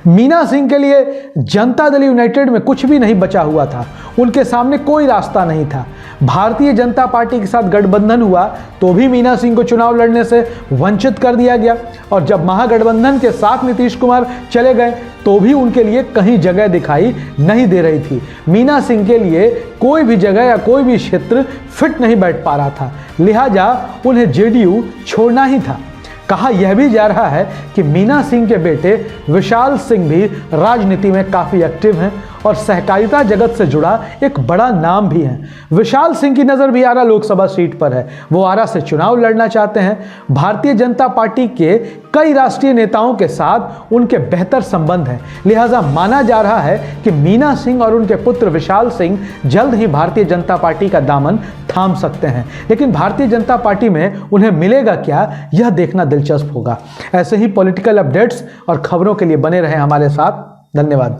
मीना सिंह के लिए जनता दल यूनाइटेड में कुछ भी नहीं बचा हुआ था, उनके सामने कोई रास्ता नहीं था। भारतीय जनता पार्टी के साथ गठबंधन हुआ तो भी मीना सिंह को चुनाव लड़ने से वंचित कर दिया गया, और जब महागठबंधन के साथ नीतीश कुमार चले गए तो भी उनके लिए कहीं जगह दिखाई नहीं दे रही थी। मीना सिंह के लिए कोई भी जगह या कोई भी क्षेत्र फिट नहीं बैठ पा रहा था, लिहाजा उन्हें जेडीयू छोड़ना ही था। कहा यह भी जा रहा है कि मीना सिंह के बेटे विशाल सिंह भी राजनीति में काफ़ी एक्टिव हैं और सहकारिता जगत से जुड़ा एक बड़ा नाम भी है। विशाल सिंह की नज़र भी आरा लोकसभा सीट पर है, वो आरा से चुनाव लड़ना चाहते हैं। भारतीय जनता पार्टी के कई राष्ट्रीय नेताओं के साथ उनके बेहतर संबंध हैं, लिहाजा माना जा रहा है कि मीना सिंह और उनके पुत्र विशाल सिंह जल्द ही भारतीय जनता पार्टी का दामन थाम सकते हैं। लेकिन भारतीय जनता पार्टी में उन्हें मिलेगा क्या, यह देखना दिलचस्प होगा। ऐसे ही पॉलिटिकल अपडेट्स और खबरों के लिए बने रहें हमारे साथ। धन्यवाद।